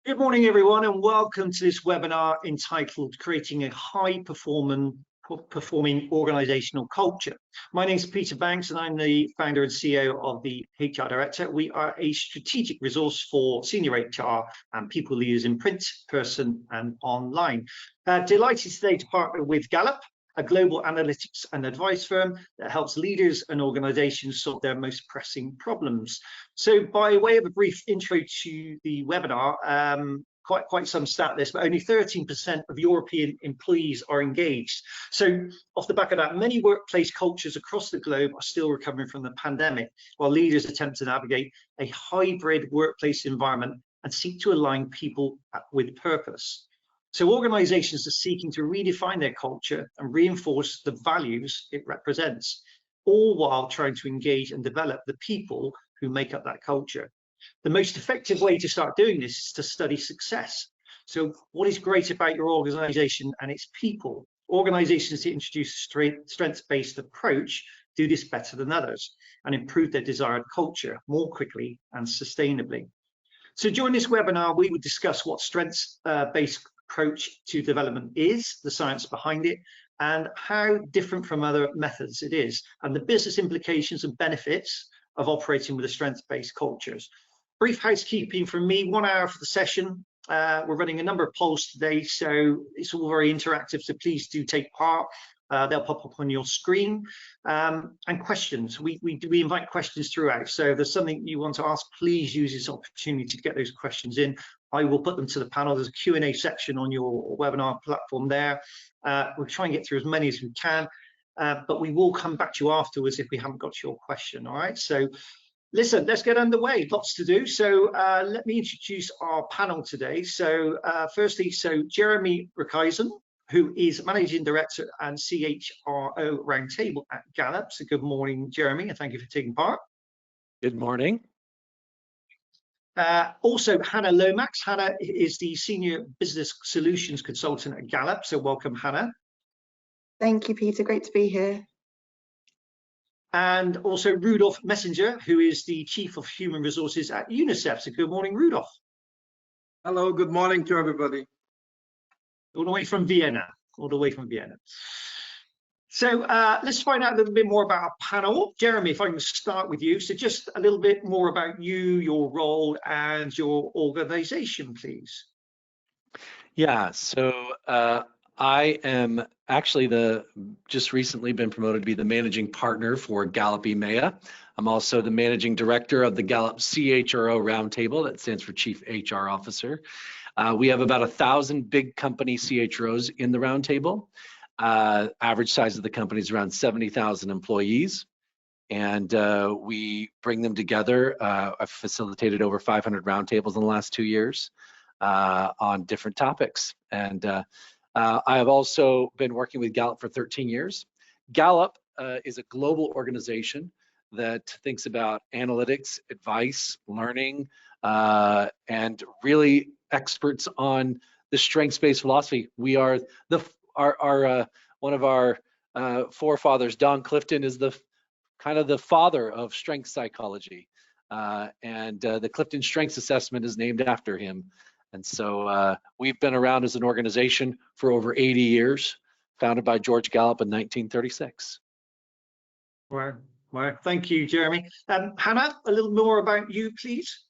Good morning, everyone, and welcome to this webinar entitled Creating a High-Performing Organizational Culture. My name is Peter Banks, and I'm the founder and CEO of the HR Director. We are a strategic resource for senior HR and people leaders in print, person, and online. Delighted today to partner with Gallup, a global analytics and advice firm that helps leaders and organizations solve their most pressing problems. So by way of a brief intro to the webinar, quite some stat list, but only 13% of European employees are engaged. So off the back of that, many workplace cultures across the globe are still recovering from the pandemic, while leaders attempt to navigate a hybrid workplace environment and seek to align people with purpose. So organizations are seeking to redefine their culture and reinforce the values it represents, all while trying to engage and develop the people who make up that culture. The most effective way to start doing this is to study success. So what is great about your organization and its people? Organizations that introduce a strengths-based approach do this better than others and improve their desired culture more quickly and sustainably. So during this webinar, we would discuss what strengths-based approach to development is, the science behind it, and how different from other methods it is, and the business implications and benefits of operating with a strengths-based cultures. Brief housekeeping from me, 1 hour for the session. We're running a number of polls today, so it's all very interactive, so please do take part. They'll pop up on your screen. And questions, we invite questions throughout, so if there's something you want to ask, please use this opportunity to get those questions in. I will put them to the panel. There's a Q&A section on your webinar platform there. We'll try and get through as many as we can, but we will come back to you afterwards if we haven't got your question, all right? So listen, let's get underway, lots to do. So let me introduce our panel today. So firstly, Jeremie Brecheisen, who is Managing Director and CHRO Roundtable at Gallup. So good morning, Jeremie, and thank you for taking part. Good morning. Also, Hannah Lomax. Hannah is the Senior Business Solutions Consultant at Gallup. So welcome, Hannah. Thank you, Peter. Great to be here. And also Rudolf Messinger, who is the Chief of Human Resources at Unicef. So good morning, Rudolf. Hello, good morning to everybody. All the way from Vienna, So let's find out a little bit more about our panel. Jeremie, if I can start with you. So just a little bit more about you, your role and your organization, please. Yeah, so I am actually just recently been promoted to be the managing partner for Gallup EMEA. I'm also the managing director of the Gallup CHRO Roundtable, that stands for Chief HR Officer. We have about 1,000 big company CHROs in the Roundtable. Average size of the company is around 70,000 employees, and we bring them together. I've facilitated over 500 roundtables in the last 2 years on different topics, and I have also been working with Gallup for 13 years. Gallup is a global organization that thinks about analytics, advice, learning, and really experts on the strengths-based philosophy. We are one of our forefathers, Don Clifton, is the kind of the father of strength psychology, and the CliftonStrengths assessment is named after him. And so we've been around as an organization for over 80 years, founded by George Gallup in 1936. Well, thank you, Jeremie. Hannah, a little more about you, please.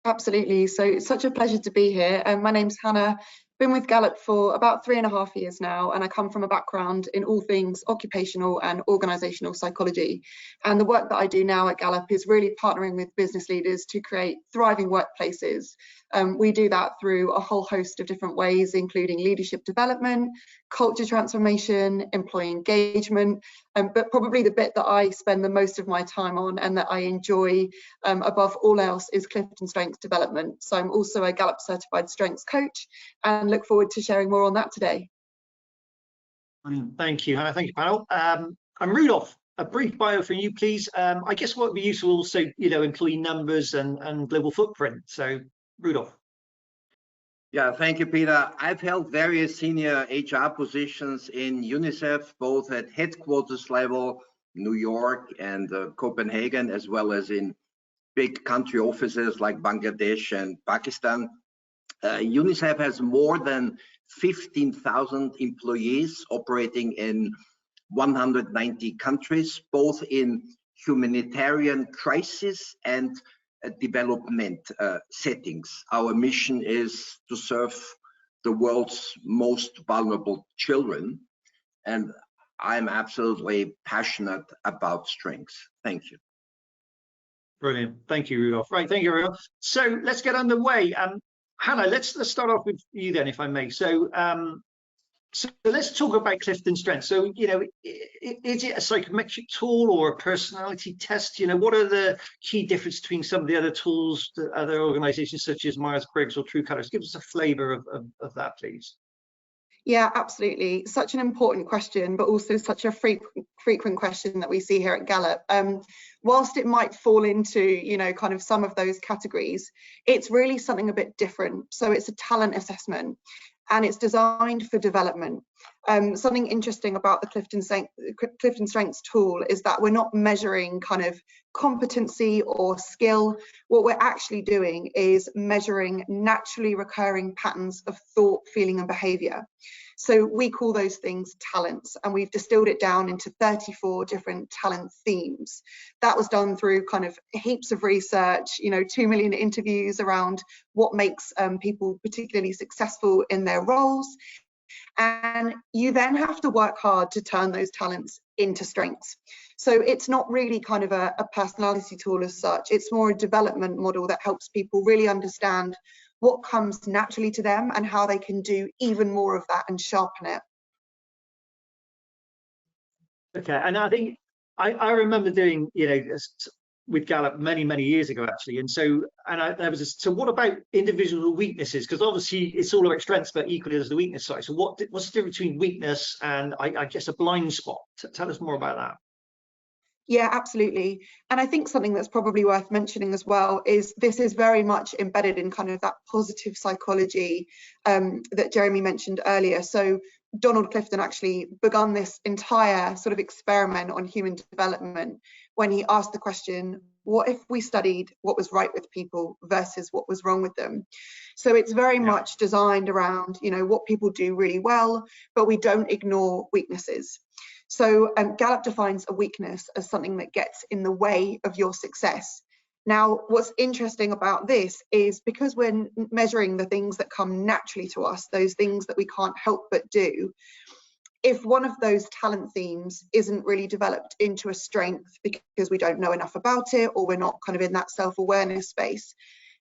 Absolutely. So it's such a pleasure to be here. My name's Hannah. Been with Gallup for about 3.5 years now, and I come from a background in all things occupational and organisational psychology. And the work that I do now at Gallup is really partnering with business leaders to create thriving workplaces. We do that through a whole host of different ways, including leadership development, culture transformation, employee engagement, but probably the bit that I spend the most of my time on and that I enjoy above all else is CliftonStrengths development. So I'm also a Gallup certified strengths coach and look forward to sharing more on that today. Thank you, Hannah. Thank you, panel. I'm Rudolf. A brief bio from you, please. I guess what would be useful also, employee numbers and global footprint. So, Rudolf. Yeah, thank you, Peter. I've held various senior HR positions in Unicef, both at headquarters level, New York and Copenhagen, as well as in big country offices like Bangladesh and Pakistan. Unicef has more than 15,000 employees operating in 190 countries, both in humanitarian crisis and development settings. Our mission is to serve the world's most vulnerable children, and I'm absolutely passionate about strengths. Thank you. Brilliant. Thank you, Rudolf. Right, thank you, Rudolf. So let's get underway. Hannah, let's start off with you then, if I may. So let's talk about CliftonStrengths. So, you know, is it a psychometric tool or a personality test? You know, what are the key differences between some of the other tools that other organizations such as Myers-Briggs or TrueColors? Give us a flavor of that, please. Yeah, absolutely. Such an important question, but also such a frequent question that we see here at Gallup. Whilst it might fall into, you know, kind of some of those categories, it's really something a bit different. So it's a talent assessment, and it's designed for development. Something interesting about the CliftonStrengths tool is that we're not measuring kind of competency or skill. What we're actually doing is measuring naturally recurring patterns of thought, feeling, and behavior. So we call those things talents, and we've distilled it down into 34 different talent themes. That was done through kind of heaps of research, you know, 2 million interviews around what makes people particularly successful in their roles. And you then have to work hard to turn those talents into strengths. So it's not really kind of a personality tool as such. It's more a development model that helps people really understand what comes naturally to them and how they can do even more of that and sharpen it. Okay, and I think I remember doing, you know, with Gallup many years ago actually, and so so what about individual weaknesses? Because obviously it's all about strengths, but equally there's the weakness side. So what's the difference between weakness and I guess a blind spot? Tell us more about that. Yeah, absolutely. And I think something that's probably worth mentioning as well is this is very much embedded in kind of that positive psychology that Jeremie mentioned earlier. So Donald Clifton actually begun this entire sort of experiment on human development when he asked the question, what if we studied what was right with people versus what was wrong with them? So it's very much designed around, you know, what people do really well, but we don't ignore weaknesses. So Gallup defines a weakness as something that gets in the way of your success. Now, what's interesting about this is because we're measuring the things that come naturally to us, those things that we can't help but do, if one of those talent themes isn't really developed into a strength because we don't know enough about it or we're not kind of in that self-awareness space,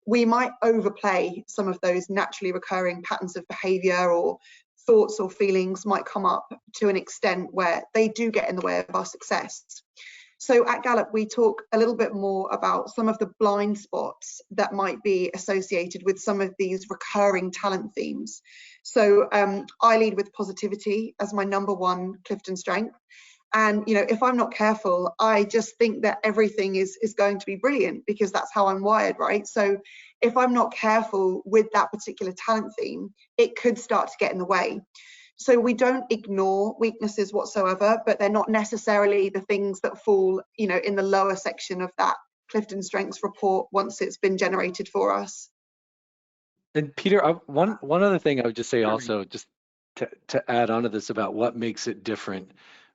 we might overplay some of those naturally recurring patterns of behavior, or thoughts or feelings might come up to an extent where they do get in the way of our success. So at Gallup, we talk a little bit more about some of the blind spots that might be associated with some of these recurring talent themes. So I lead with positivity as my #1 Clifton strength. And, you know, if I'm not careful, I just think that everything is going to be brilliant because that's how I'm wired, right? So if I'm not careful with that particular talent theme, it could start to get in the way. So we don't ignore weaknesses whatsoever, but they're not necessarily the things that fall, you know, in the lower section of that CliftonStrengths report once it's been generated for us. And Peter, one other thing I would just say also, just to add on to this about what makes it different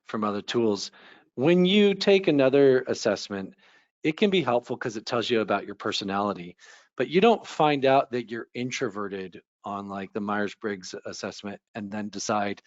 from other tools. When you take another assessment, it can be helpful because it tells you about your personality, but you don't find out that you're introverted on like the Myers-Briggs assessment and then decide,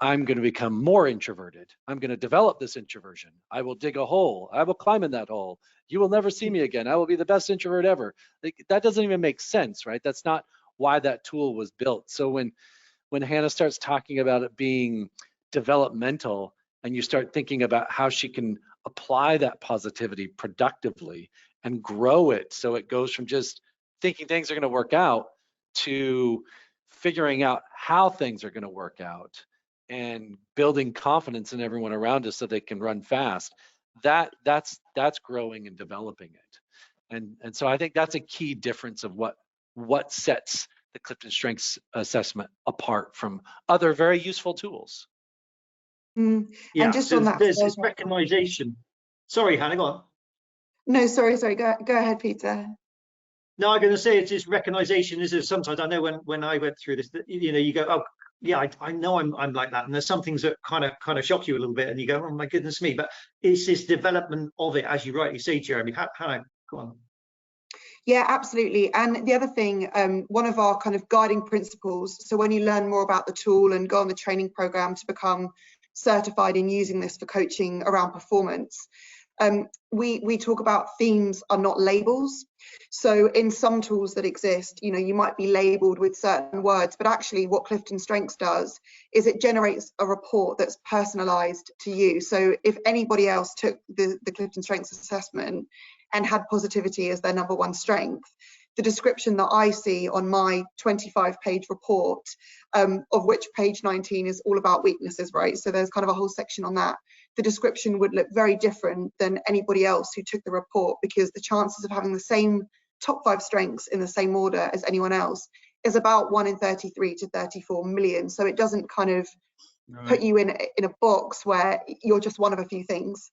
I'm going to become more introverted. I'm going to develop this introversion. I will dig a hole. I will climb in that hole. You will never see me again. I will be the best introvert ever. Like, that doesn't even make sense, right? That's not why that tool was built. So when Hannah starts talking about it being developmental and you start thinking about how she can apply that positivity productively and grow it so it goes from just thinking things are going to work out to figuring out how things are going to work out and building confidence in everyone around us so they can run fast, that's growing and developing it. And so I think that's a key difference of what sets the CliftonStrengths assessment apart from other very useful tools. Yeah, and just on that, there's recognition. Sorry, Hannah, go on. No, sorry, go ahead, Peter. No, I'm going to say it's just recognition. Is it sometimes I know when I went through this, that, you know, you go, oh yeah, I know I'm like that, and there's some things that kind of shock you a little bit, and you go, oh my goodness me. But it's this development of it, as you rightly say, Jeremy. Hannah, go on. Yeah, absolutely. And the other thing, one of our kind of guiding principles, so when you learn more about the tool and go on the training program to become certified in using this for coaching around performance, we talk about themes are not labels. So in some tools that exist, you know, you might be labeled with certain words, but actually what CliftonStrengths does is it generates a report that's personalized to you. So if anybody else took the CliftonStrengths assessment and had positivity as their #1 strength, the description that I see on my 25-page report, of which page 19 is all about weaknesses, right? So there's kind of a whole section on that. The description would look very different than anybody else who took the report, because the chances of having the same top 5 strengths in the same order as anyone else is about 1 in 33 to 34 million. So it doesn't kind of put you in a box where you're just one of a few things.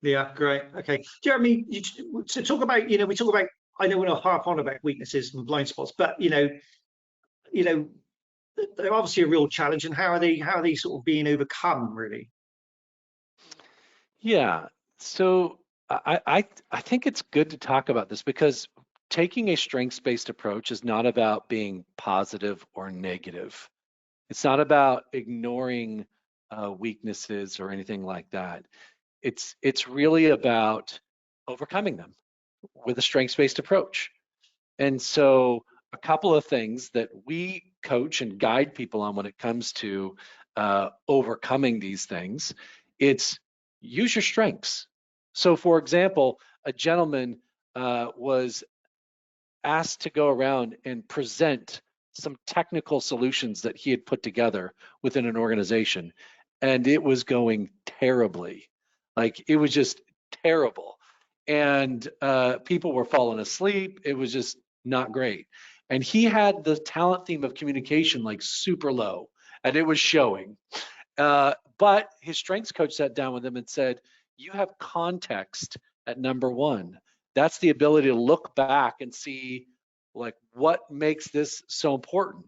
Yeah, great. Okay, Jeremy, to talk about, you know, we talk about, I know we're not harp on about weaknesses and blind spots, but you know, they're obviously a real challenge, and how are they sort of being overcome, really? Yeah, so I think it's good to talk about this, because taking a strengths-based approach is not about being positive or negative. It's not about ignoring weaknesses or anything like that. It's really about overcoming them with a strengths-based approach. And so a couple of things that we coach and guide people on when it comes to overcoming these things, it's use your strengths. So for example, a gentleman was asked to go around and present some technical solutions that he had put together within an organization, and it was going terribly. Like, it was just terrible, and people were falling asleep. It was just not great. And he had the talent theme of communication like super low, and it was showing. But his strengths coach sat down with him and said, you have context at #1. That's the ability to look back and see, like, what makes this so important.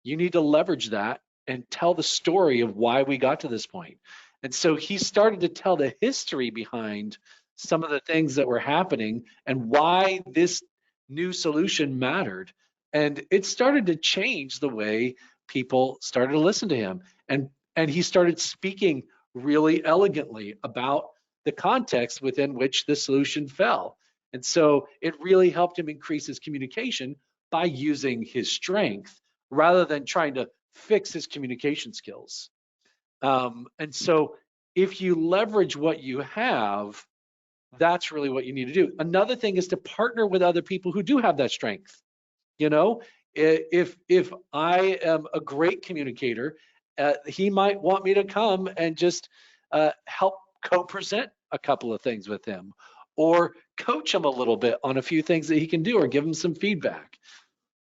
You need to leverage that and tell the story of why we got to this point. And so he started to tell the history behind some of the things that were happening and why this new solution mattered. And it started to change the way people started to listen to him. And he started speaking really elegantly about the context within which the solution fell. And so it really helped him increase his communication by using his strength rather than trying to fix his communication skills. And so if you leverage what you have, that's really what you need to do. Another thing is to partner with other people who do have that strength. You know, if I am a great communicator, he might want me to come and just help co-present a couple of things with him, or coach him a little bit on a few things that he can do, or give him some feedback.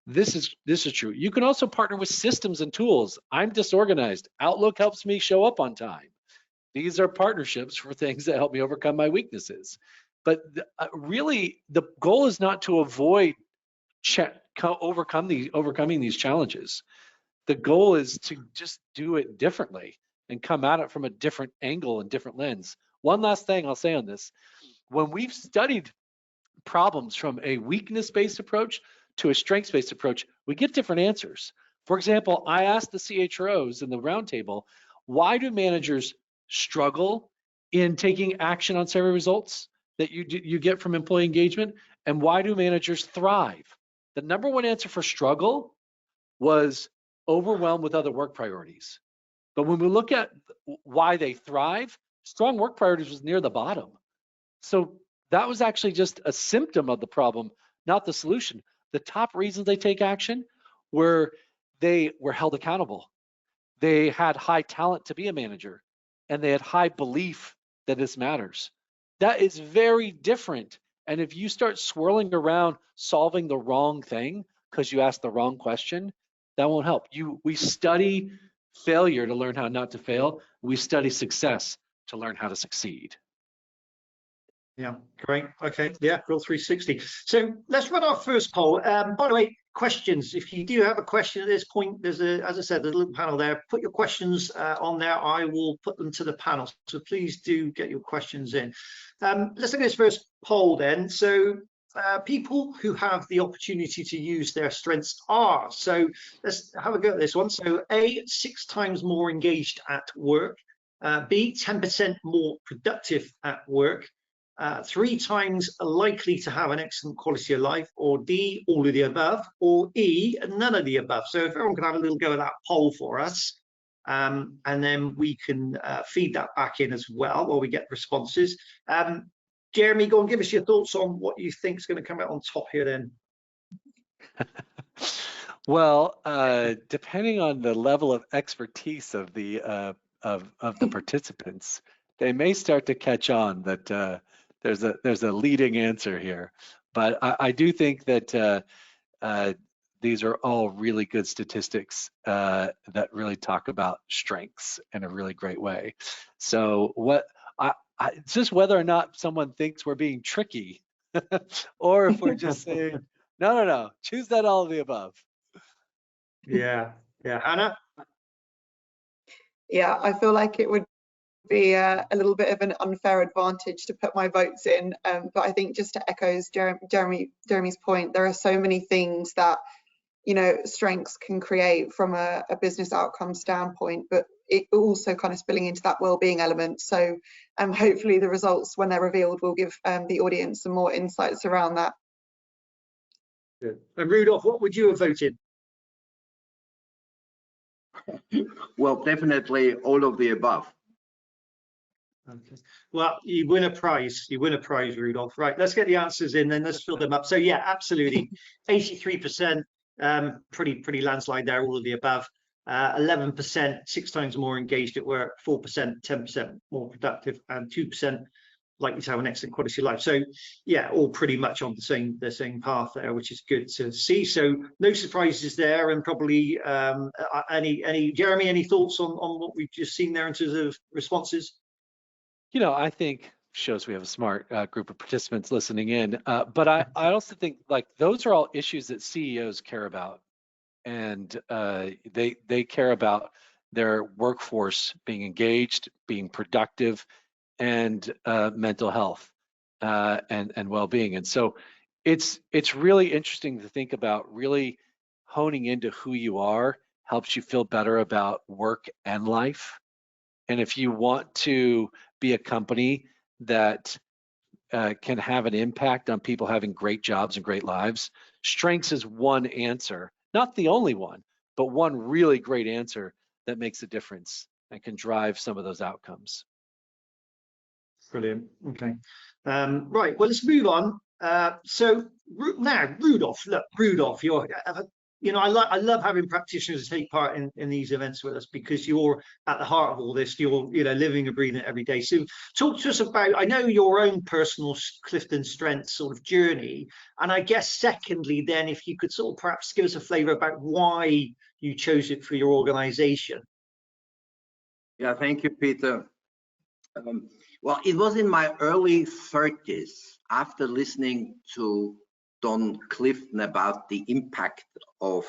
This is true. You can also partner with systems and tools. I'm disorganized. Outlook helps me show up on time. These are partnerships for things that help me overcome my weaknesses. But really, the goal is not to avoid overcoming these challenges. The goal is to just do it differently and come at it from a different angle and different lens. One last thing I'll say on this: when we've studied problems from a weakness-based approach to a strengths-based approach, we get different answers. For example, I asked the CHROs in the roundtable, why do managers struggle in taking action on survey results that you get from employee engagement, and why do managers thrive? The #1 answer for struggle was overwhelmed with other work priorities. But when we look at why they thrive, strong work priorities was near the bottom. So that was actually just a symptom of the problem, not the solution. The top reasons they take action were they were held accountable. They had high talent to be a manager, and they had high belief that this matters. That is very different. And if you start swirling around solving the wrong thing because you asked the wrong question, that won't help. We study failure to learn how not to fail. We study success to learn how to succeed. Yeah, great. Okay, yeah, Growth 360. So let's run our first poll. By the way, questions. If you do have a question at this point, there's as I said, there's a little panel there. Put your questions on there. I will put them to the panel. So please do get your questions in. Let's look at this first poll then. So people who have the opportunity to use their strengths are. So let's have a go at this one. So A, 6 times more engaged at work. B, 10% more productive at work. 3 times likely to have an excellent quality of life, or D, all of the above, or E, none of the above. So if everyone can have a little go at that poll for us, and then we can feed that back in as well while we get responses. Jeremy, go and give us your thoughts on what you think is going to come out on top here then. Well, depending on the level of expertise of the participants, they may start to catch on that there's a leading answer here. But I do think that these are all really good statistics that really talk about strengths in a really great way. So it's just whether or not someone thinks we're being tricky, or if we're just saying, no, choose that all of the above. Yeah, Hannah? Yeah, I feel like it would be a little bit of an unfair advantage to put my votes in, but I think just to echo Jeremy's point, there are so many things that, you know, strengths can create from a business outcome standpoint, but it also kind of spilling into that well-being element. So hopefully the results, when they're revealed, will give the audience some more insights around that. Good. And Rudolf, what would you have voted? Well, definitely all of the above. Okay. Well, you win a prize. You win a prize, Rudolf. Right, let's get the answers in, then let's fill them up. So yeah, absolutely. 83%, pretty landslide there, all of the above. 11%, 6 times more engaged at work, 4%, 10% more productive, and 2% likely to have an excellent quality of life. So yeah, all pretty much on the same path there, which is good to see. So no surprises there, and probably Jeremy, any thoughts on what we've just seen there in terms of responses? You know, I think shows we have a smart group of participants listening in, but I also think like those are all issues that CEOs care about, and they care about their workforce being engaged, being productive, and mental health and well-being. And so it's really interesting to think about really honing into who you are helps you feel better about work and life. And if you want to be a company that can have an impact on people having great jobs and great lives, strengths is one answer, not the only one, but one really great answer that makes a difference and can drive some of those outcomes. Brilliant. Okay. Right. Well, let's move on. So now, Rudolf. Look, Rudolf, I love having practitioners take part in these events with us, because you're at the heart of all this. You're living and breathing it every day. So talk to us about, I know, your own personal CliftonStrengths sort of journey, and I guess secondly, then if you could sort of perhaps give us a flavour about why you chose it for your organisation. Yeah, thank you, Peter. Well, it was in my early 30s, after listening to Don Clifton about the impact of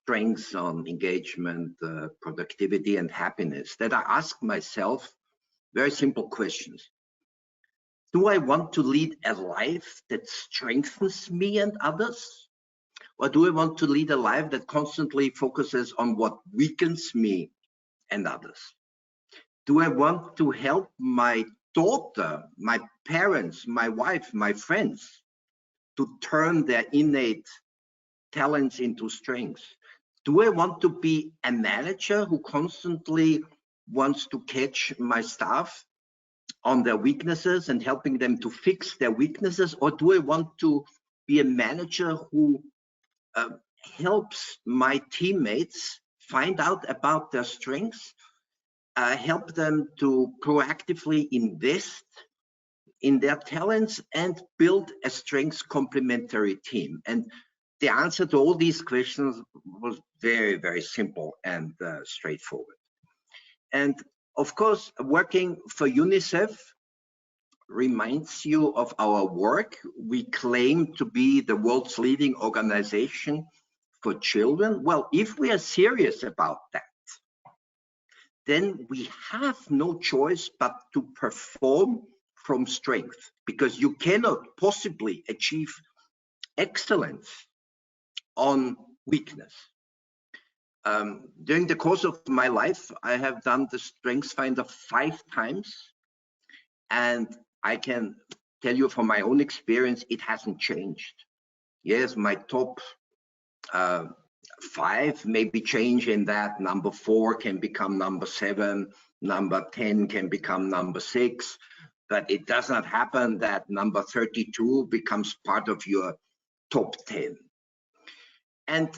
strengths on engagement, productivity, and happiness, that I asked myself very simple questions. Do I want to lead a life that strengthens me and others? Or do I want to lead a life that constantly focuses on what weakens me and others? Do I want to help my daughter, my parents, my wife, my friends to turn their innate talents into strengths? Do I want to be a manager who constantly wants to catch my staff on their weaknesses and helping them to fix their weaknesses? Or do I want to be a manager who helps my teammates find out about their strengths, help them to proactively invest in their talents and build a strengths complementary team? And the answer to all these questions was very, very simple and straightforward. And of course, working for Unicef, reminds you of our work. We claim to be the world's leading organization for children. Well, if we are serious about that, then we have no choice but to perform from strength, because you cannot possibly achieve excellence on weakness. During the course of my life, I have done the Strengths Finder 5 times, and I can tell you from my own experience, it hasn't changed. Yes, my top 5 maybe change in that number 4 can become number 7, number 10 can become number 6, but it does not happen that number 32 becomes part of your top 10. And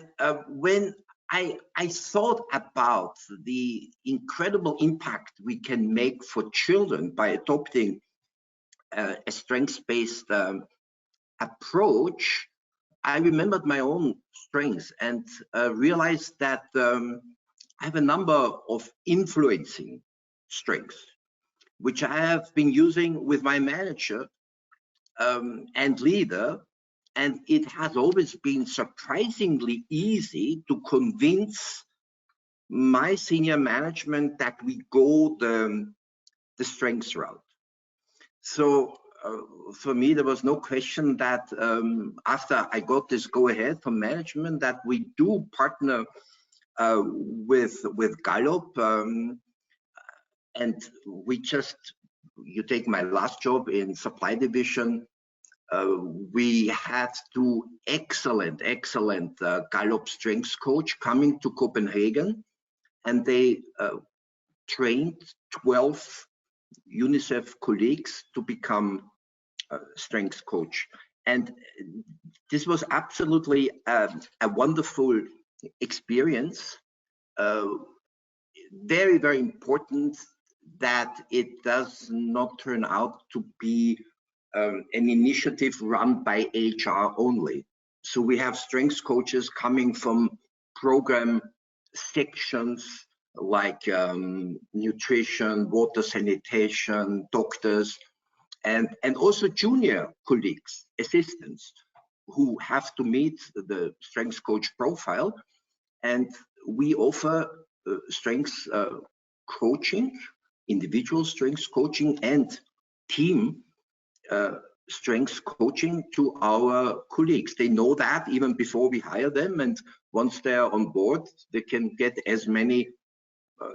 when I thought about the incredible impact we can make for children by adopting a strengths-based approach, I remembered my own strengths and realized that I have a number of influencing strengths, which I have been using with my manager and leader, and it has always been surprisingly easy to convince my senior management that we go the strengths route. So for me, there was no question that after I got this go-ahead from management that we do partner with Gallup, and we just, you take my last job in supply division, we had 2 excellent Gallup strengths coach coming to Copenhagen, and they trained 12 Unicef colleagues to become strengths coach. And this was absolutely a wonderful experience. Very, very important that it does not turn out to be an initiative run by HR only. So we have strengths coaches coming from program sections like nutrition, water sanitation, doctors, and also junior colleagues, assistants, who have to meet the strengths coach profile. And we offer strengths coaching, individual strengths coaching, and team strengths coaching to our colleagues. They know that even before we hire them, and once they're on board, they can get as many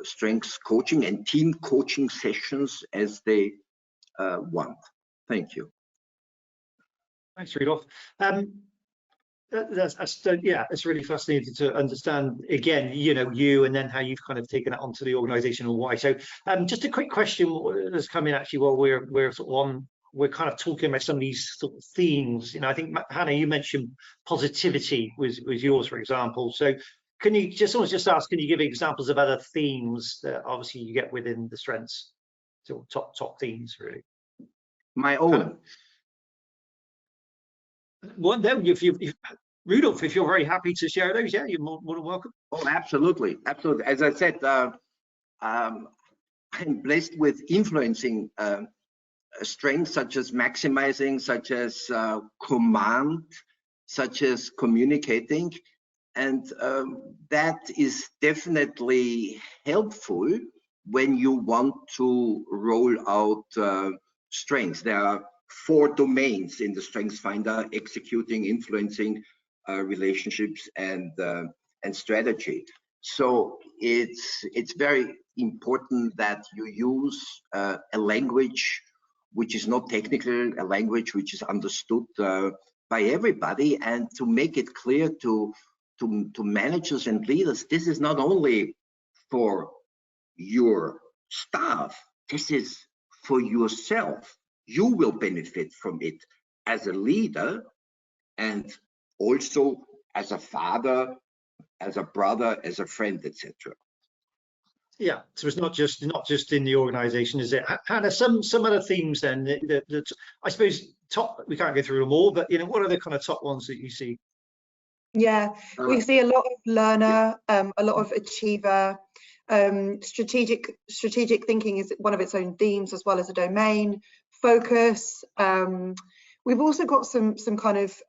strengths coaching and team coaching sessions as they want. Thank you. Thanks, Rudolf. Yeah, it's really fascinating to understand again, you and then how you've kind of taken it onto the organizational why. So just a quick question that's come in actually while we're sort of on, we're kind of talking about some of these sort of themes. I think Hannah, you mentioned positivity was yours, for example. So can you just ask, can you give examples of other themes that obviously you get within the strengths, so top themes really? My own. Well, then, Rudolf, if you're very happy to share those, yeah, you're more than welcome. Oh, absolutely, absolutely. As I said, I'm blessed with influencing strengths such as maximizing, such as command, such as communicating, and that is definitely helpful when you want to roll out strengths. There are 4 domains in the Strengths Finder: executing, influencing, relationships, and strategy. So it's very important that you use a language which is not technical, a language which is understood by everybody, and to make it clear to managers and leaders, this is not only for your staff, this is for yourself. You will benefit from it as a leader, and also as a father, as a brother, as a friend, etc. Yeah, so it's not just in the organization, is it? Hannah, some other themes then that I suppose we can't go through them all, but what are the kind of top ones that you see? Yeah, we see a lot of learner, a lot of achiever. Strategic thinking is one of its own themes as well as a domain. focus. We've also got some kind of,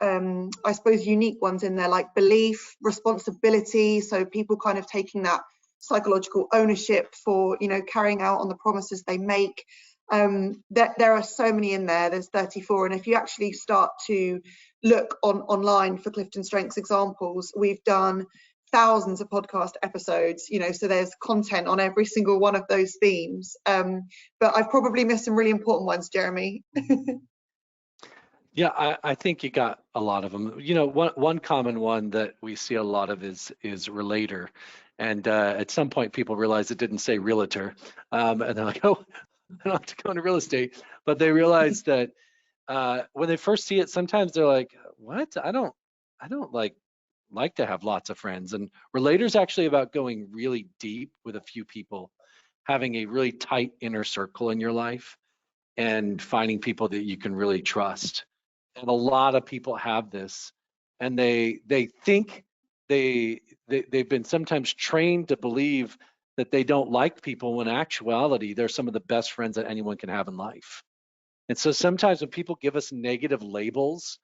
I suppose, unique ones in there, like belief, responsibility. So people kind of taking that psychological ownership for, you know, carrying out on the promises they make. There are so many in there. There's 34, and if you actually start to look online for CliftonStrengths examples, we've done thousands of podcast episodes, you know, so there's content on every single one of those themes. But I've probably missed some really important ones, Jeremie. Yeah, I think you got a lot of them. You know, one common one that we see a lot of is relator. And at some point, people realize it didn't say realtor. And they're like, oh, I don't have to go into real estate. But they realize that when they first see it, sometimes they're like, what? I don't like to have lots of friends. And relator is actually about going really deep with a few people, having a really tight inner circle in your life, and finding people that you can really trust. And a lot of people have this, and they think they've been sometimes trained to believe that they don't like people, when in actuality they're some of the best friends that anyone can have in life. And so sometimes when people give us negative labels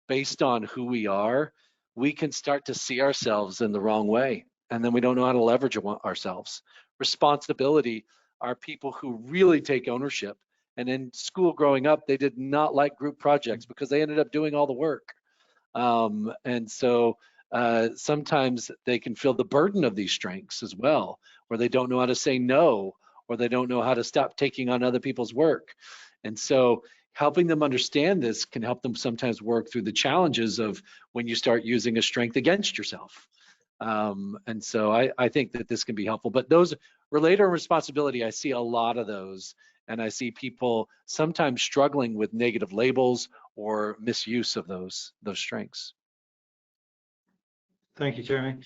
based on who we are, we can start to see ourselves in the wrong way, and then we don't know how to leverage ourselves. Responsibility are people who really take ownership. And in school growing up, they did not like group projects because they ended up doing all the work. And so sometimes they can feel the burden of these strengths as well, where they don't know how to say no, or they don't know how to stop taking on other people's work. And so helping them understand this can help them sometimes work through the challenges of when you start using a strength against yourself. And so I think that this can be helpful. But those relator and responsibility, I see a lot of those. And I see people sometimes struggling with negative labels or misuse of those strengths. Thank you, Jeremie.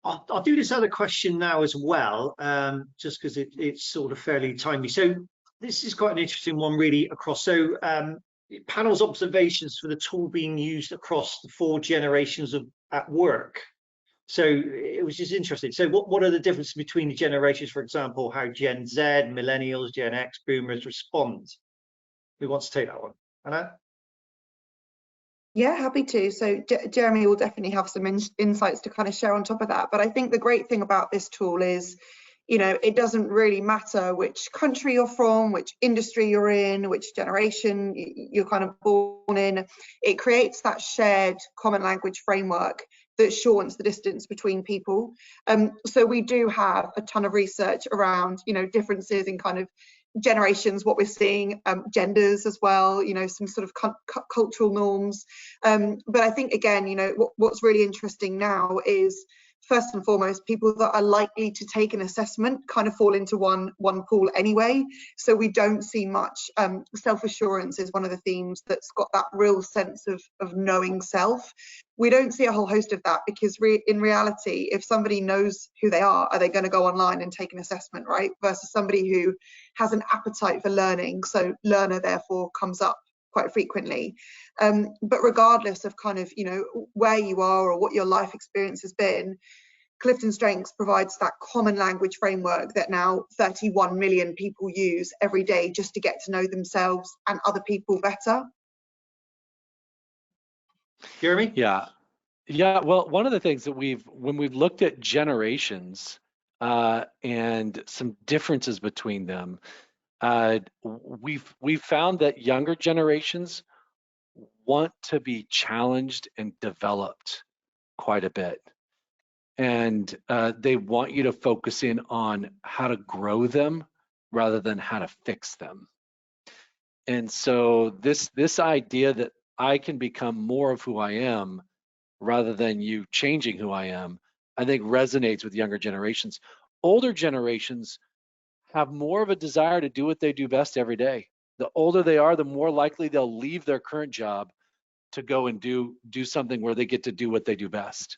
I'll do this other question now as well, just because it's sort of fairly timely. So this is quite an interesting one, really, across. So panel's observations for the tool being used across the 4 generations at work. So it was just interesting. So what are the differences between the generations, for example, how Gen Z, Millennials, Gen X, Boomers respond? Who wants to take that one? Anna? Yeah, happy to. So Jeremie will definitely have some insights to kind of share on top of that. But I think the great thing about this tool is, you know, it doesn't really matter which country you're from, which industry you're in, which generation you're kind of born in. It creates that shared common language framework that shortens the distance between people. So we do have a ton of research around, you know, differences in kind of generations, what we're seeing, genders as well, you know, some sort of cultural norms. But I think, again, you know, what's really interesting now is, first and foremost, people that are likely to take an assessment kind of fall into one pool anyway. So we don't see much. Self-assurance is one of the themes that's got that real sense of knowing self. We don't see a whole host of that because in reality, if somebody knows who they are they going to go online and take an assessment, right? Versus somebody who has an appetite for learning. So learner therefore comes up quite frequently. But regardless of kind of, you know, where you are or what your life experience has been, CliftonStrengths provides that common language framework that now 31 million people use every day just to get to know themselves and other people better. Jeremie? Yeah. Well, one of the things that when we've looked at generations and some differences between them, we've found that younger generations want to be challenged and developed quite a bit. And they want you to focus in on how to grow them rather than how to fix them. And so this idea that I can become more of who I am rather than you changing who I am, I think resonates with younger generations. Older generations have more of a desire to do what they do best every day. The older they are, the more likely they'll leave their current job to go and do something where they get to do what they do best.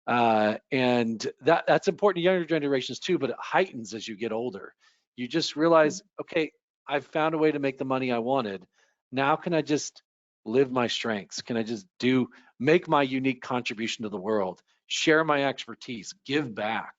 And that's important to younger generations too, but it heightens as you get older. You just realize, okay, I've found a way to make the money I wanted. Now can I just live my strengths? Can I just make my unique contribution to the world, share my expertise, give back?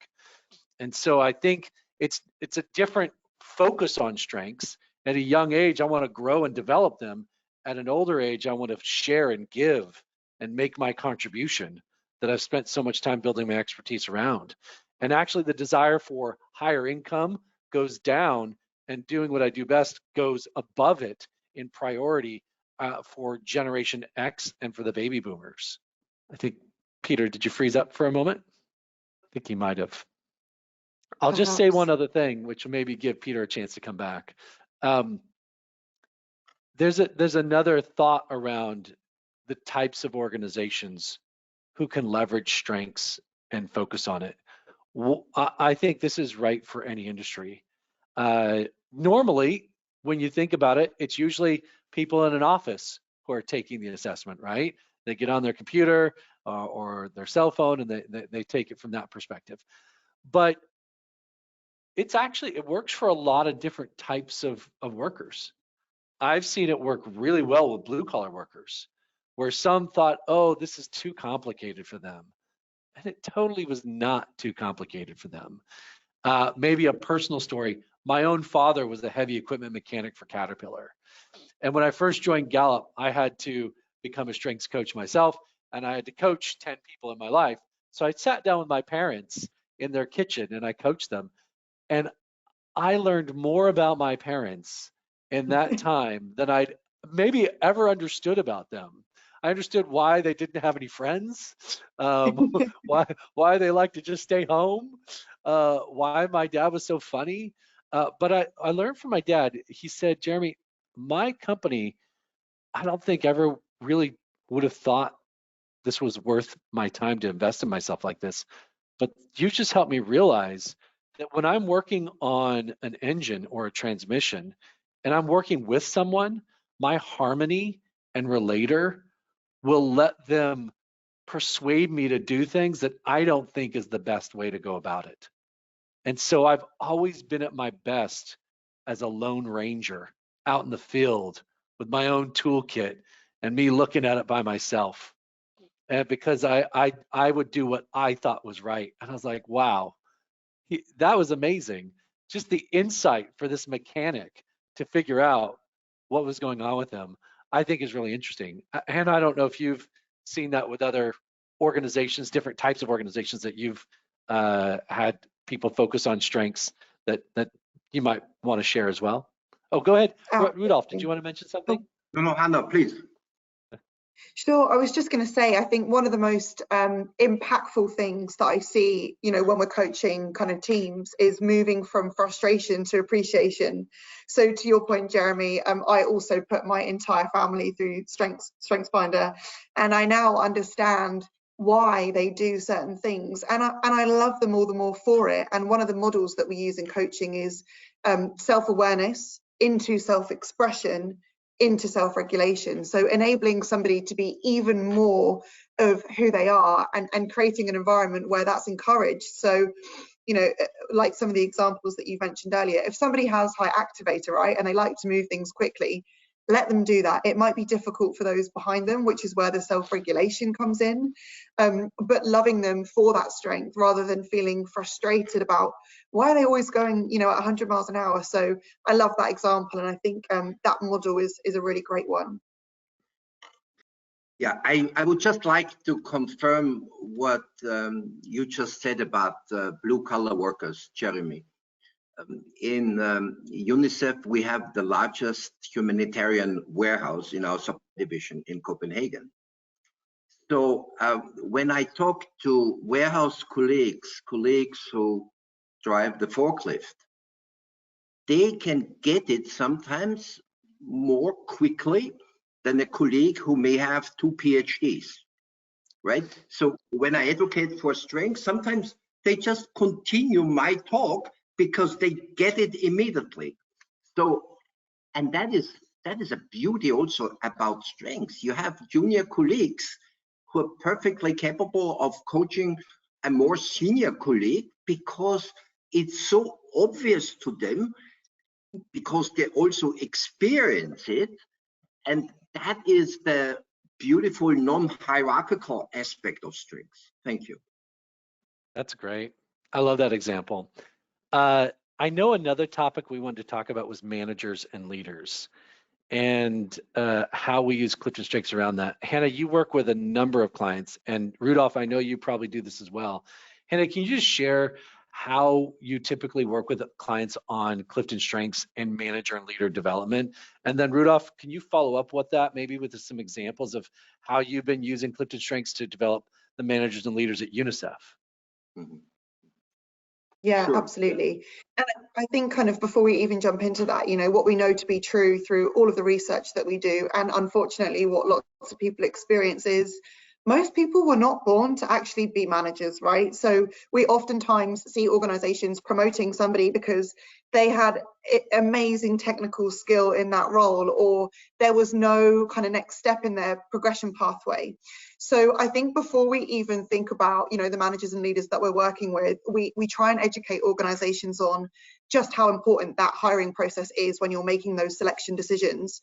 And so I think it's a different focus on strengths. At a young age, I want to grow and develop them. At an older age, I want to share and give and make my contribution that I've spent so much time building my expertise around. And actually, the desire for higher income goes down, and doing what I do best goes above it in priority for Generation X and for the baby boomers. I think, Peter, did you freeze up for a moment? I think he might have. I'll just say one other thing, which will maybe give Peter a chance to come back. There's another thought around the types of organizations who can leverage strengths and focus on it. I think this is right for any industry. Normally, when you think about it, it's usually people in an office who are taking the assessment, right? They get on their computer or their cell phone and they take it from that perspective. But it works for a lot of different types of workers. I've seen it work really well with blue collar workers, where some thought, oh, this is too complicated for them. And it totally was not too complicated for them. Maybe a personal story. My own father was a heavy equipment mechanic for Caterpillar. And when I first joined Gallup, I had to become a strengths coach myself, and I had to coach 10 people in my life. So I sat down with my parents in their kitchen and I coached them. And I learned more about my parents in that time than I'd maybe ever understood about them. I understood why they didn't have any friends, why they like to just stay home, why my dad was so funny. But I learned from my dad. He said, Jeremie, my company, I don't think ever really would have thought this was worth my time to invest in myself like this. But you just helped me realize that when I'm working on an engine or a transmission and I'm working with someone, my harmony and relator will let them persuade me to do things that I don't think is the best way to go about it. And so I've always been at my best as a lone ranger out in the field with my own toolkit and me looking at it by myself. And because I would do what I thought was right. And I was like, wow, that was amazing. Just the insight for this mechanic to figure out what was going on with him, I think is really interesting. And I don't know if you've seen that with other organizations, different types of organizations that you've had people focus on strengths that you might want to share as well. Oh, go ahead. Rudolf, did you want to mention something? No, Hannah, please. Sure. I was just going to say, I think one of the most impactful things that I see, when we're coaching kind of teams is moving from frustration to appreciation. So to your point, Jeremie, I also put my entire family through StrengthsFinder, and I now understand why they do certain things, and I love them all the more for it. And one of the models that we use in coaching is self-awareness into self-expression into self-regulation. So enabling somebody to be even more of who they are and creating an environment where that's encouraged. So, like some of the examples that you mentioned earlier, if somebody has high activator, right, and they like to move things quickly, let them do that. It might be difficult for those behind them, which is where the self-regulation comes in, but loving them for that strength rather than feeling frustrated about why are they always going, at 100 miles an hour. So I love that example, and I think that model is a really great one. Yeah, I would just like to confirm what you just said about blue-collar workers, Jeremie. In Unicef, we have the largest humanitarian warehouse in our subdivision in Copenhagen. So when I talk to warehouse colleagues who drive the forklift, they can get it sometimes more quickly than a colleague who may have 2 PhDs, right? So when I advocate for strength, sometimes they just continue my talk because they get it immediately. So, and that is a beauty also about strengths. You have junior colleagues who are perfectly capable of coaching a more senior colleague because it's so obvious to them, because they also experience it. And that is the beautiful non-hierarchical aspect of strengths. Thank you. That's great. I love that example. I know another topic we wanted to talk about was managers and leaders, and how we use CliftonStrengths around that. Hannah, you work with a number of clients, and Rudolf, I know you probably do this as well. Hannah, can you just share how you typically work with clients on CliftonStrengths and manager and leader development? And then Rudolf, can you follow up with that, maybe with some examples of how you've been using CliftonStrengths to develop the managers and leaders at Unicef? Mm-hmm. Yeah, Sure. absolutely. And I think kind of before we even jump into that, you know, what we know to be true through all of the research that we do, and unfortunately what lots of people experience is most people were not born to actually be managers, right? So we oftentimes see organizations promoting somebody because they had amazing technical skill in that role, or there was no kind of next step in their progression pathway. So I think before we even think about, you know, the managers and leaders that we're working with, we try and educate organizations on just how important that hiring process is when you're making those selection decisions.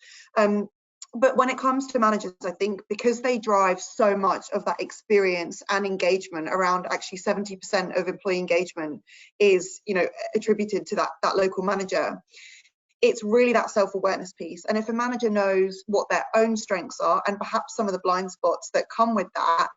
But when it comes to managers, I think because they drive so much of that experience and engagement, around actually 70% of employee engagement is, you know, attributed to that local manager. It's really that self-awareness piece. And if a manager knows what their own strengths are and perhaps some of the blind spots that come with that,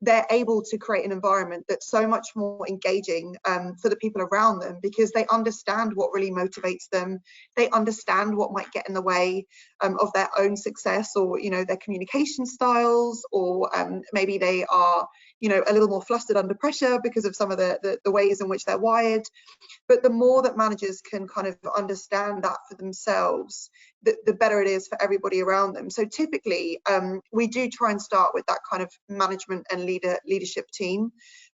they're able to create an environment that's so much more engaging for the people around them, because they understand what really motivates them. They understand what might get in the way of their own success, or, you know, their communication styles, or maybe they are, you know, a little more flustered under pressure because of some of the ways in which they're wired. But the more that managers can kind of understand that for themselves, the better it is for everybody around them. So typically, we do try and start with that kind of management and leadership team.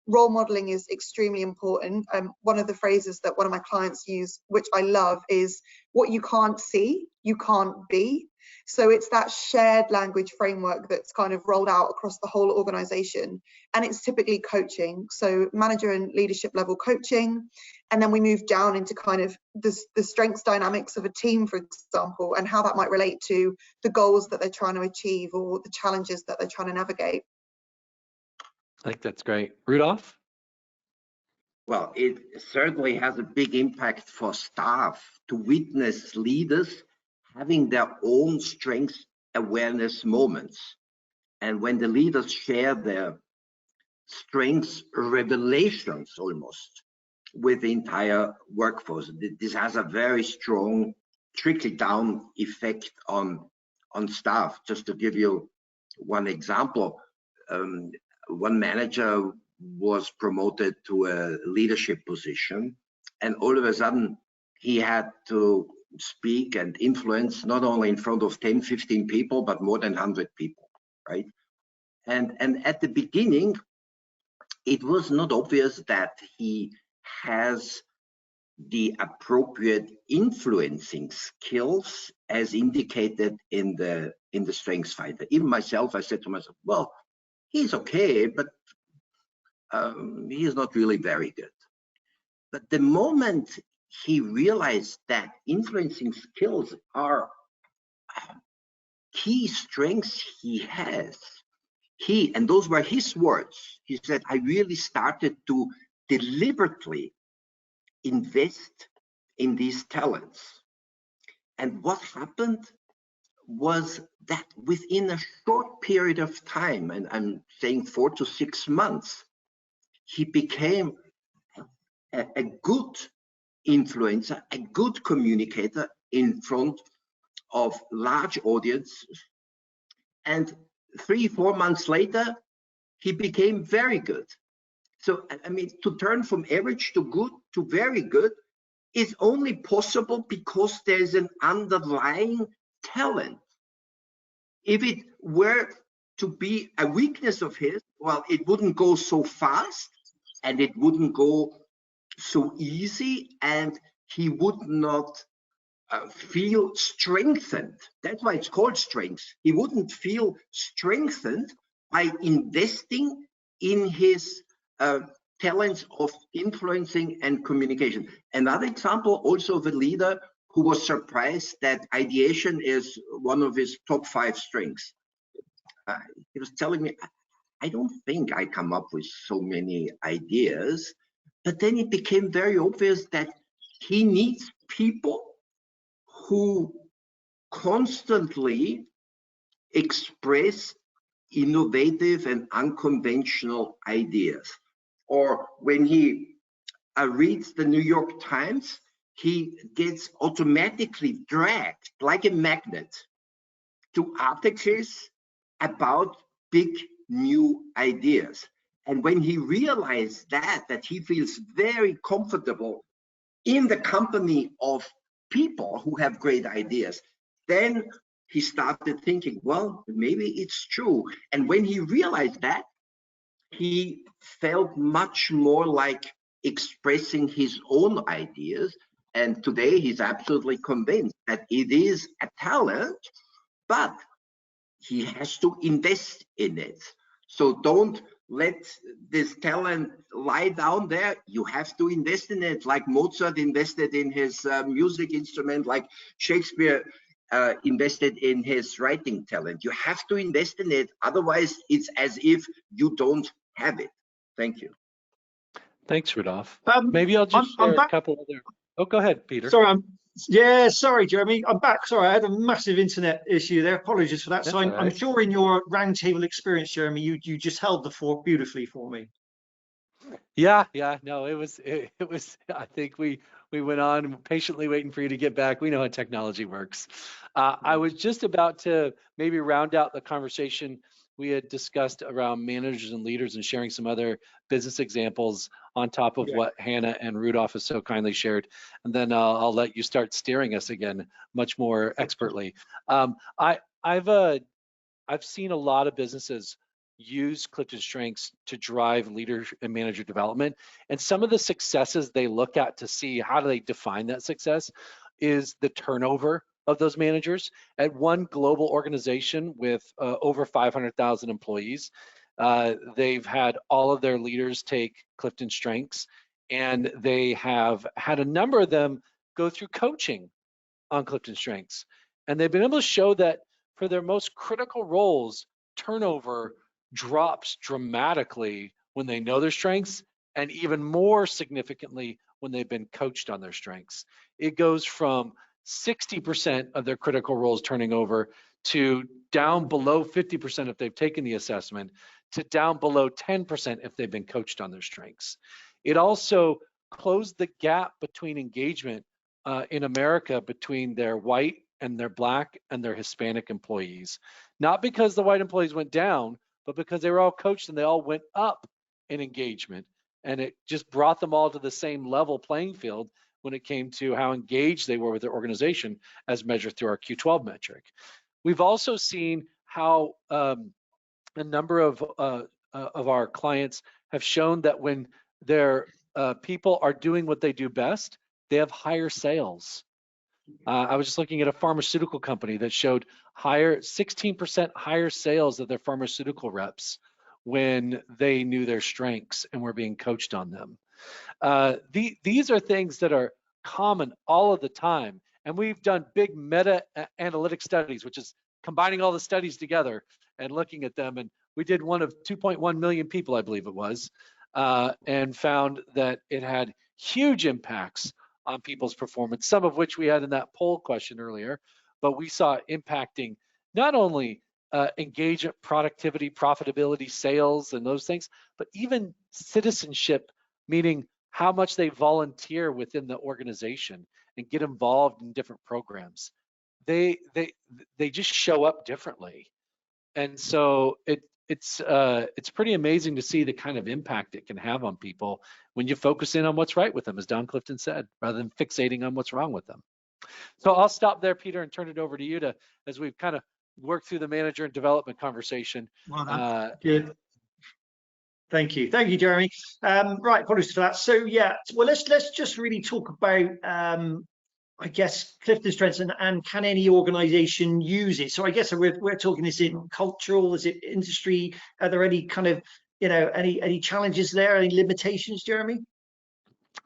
Role modeling is extremely important. One of the phrases that one of my clients use, which I love, is what you can't see, you can't be. So it's that shared language framework that's kind of rolled out across the whole organization. And it's typically coaching, so manager and leadership level coaching. And then we move down into kind of the strengths dynamics of a team, for example, and how that might relate to the goals that they're trying to achieve or the challenges that they're trying to navigate. I think that's great. Rudolf? Well, it certainly has a big impact for staff to witness leaders having their own strength awareness moments. And when the leaders share their strengths revelations almost with the entire workforce, this has a very strong trickle down effect on staff. Just to give you one example, one manager was promoted to a leadership position, and all of a sudden he had to speak and influence not only in front of 10, 15 people, but more than 100 people, right? And at the beginning, it was not obvious that he has the appropriate influencing skills as indicated in the strengths finder. Even myself, I said to myself, well, he's okay, but he is not really very good. But the moment he realized that influencing skills are key strengths he has, and those were his words, he said, I really started to deliberately invest in these talents. And what happened was that within a short period of time, and I'm saying 4 to 6 months, he became a good influencer, a good communicator in front of large audiences. And 3-4 months later, he became very good. So, I mean, to turn from average to good to very good is only possible because there's an underlying talent. If it were to be a weakness of his, well, it wouldn't go so fast and it wouldn't go so easy, and he would not feel strengthened. That's why it's called strengths. He wouldn't feel strengthened by investing in his talents of influencing and communication. Another example also of a leader who was surprised that ideation is one of his top 5 strengths. He was telling me, I don't think I come up with so many ideas, but then it became very obvious that he needs people who constantly express innovative and unconventional ideas. Or when he reads the New York Times, he gets automatically dragged like a magnet to articles about big new ideas. And when he realized that he feels very comfortable in the company of people who have great ideas, then he started thinking, well, maybe it's true. And when he realized that, he felt much more like expressing his own ideas. And today he's absolutely convinced that it is a talent, but he has to invest in it. So don't let this talent lie down there. You have to invest in it, like Mozart invested in his music instrument, like Shakespeare invested in his writing talent. You have to invest in it. Otherwise, it's as if you don't have it. Thank you. Thanks, Rudolf. Maybe I'll just I'm share a back. couple other. Oh, go ahead, Peter. Sorry, sorry, Jeremy. I'm back. Sorry, I had a massive internet issue there. Apologies for that. That's So all I'm right. sure in your roundtable experience, Jeremy, you just held the fort beautifully for me. Yeah, no, it was, I think we went on patiently waiting for you to get back. We know how technology works. I was just about to maybe round out the conversation we had discussed around managers and leaders and sharing some other business examples on top of what Hannah and Rudolf has so kindly shared. And then I'll let you start steering us again much more expertly. I've seen a lot of businesses use CliftonStrengths to drive leader and manager development. And some of the successes they look at to see how do they define that success is the turnover of those managers. At one global organization with over 500,000 employees, they've had all of their leaders take CliftonStrengths, and they have had a number of them go through coaching on CliftonStrengths. And they've been able to show that for their most critical roles, turnover drops dramatically when they know their strengths, and even more significantly when they've been coached on their strengths. It goes from 60% of their critical roles turning over to down below 50% if they've taken the assessment, to down below 10% if they've been coached on their strengths. It also closed the gap between engagement in America between their white and their Black and their Hispanic employees. Not because the white employees went down, but because they were all coached and they all went up in engagement. And it just brought them all to the same level playing field when it came to how engaged they were with their organization as measured through our Q12 metric. We've also seen how a number of our clients have shown that when their people are doing what they do best, they have higher sales. I was just looking at a pharmaceutical company that showed 16% higher sales of their pharmaceutical reps when they knew their strengths and were being coached on them. These are things that are common all of the time. And we've done big meta-analytic studies, which is combining all the studies together and looking at them. And we did one of 2.1 million people, I believe it was, and found that it had huge impacts on people's performance, some of which we had in that poll question earlier, but we saw impacting not only engagement, productivity, profitability, sales, and those things, but even citizenship, meaning how much they volunteer within the organization and get involved in different programs. They just show up differently, and so it's pretty amazing to see the kind of impact it can have on people when you focus in on what's right with them, as Don Clifton said, rather than fixating on what's wrong with them. So I'll stop there, Peter, and turn it over to you as we've kind of worked through the manager and development conversation. Well, good. Thank you, Jeremy. Right, apologies for that. So yeah, well, let's just really talk about I guess CliftonStrengths and can any organization use it? So I guess we're talking, is it cultural, is it industry? Are there any kind of, any challenges there, any limitations, Jeremy?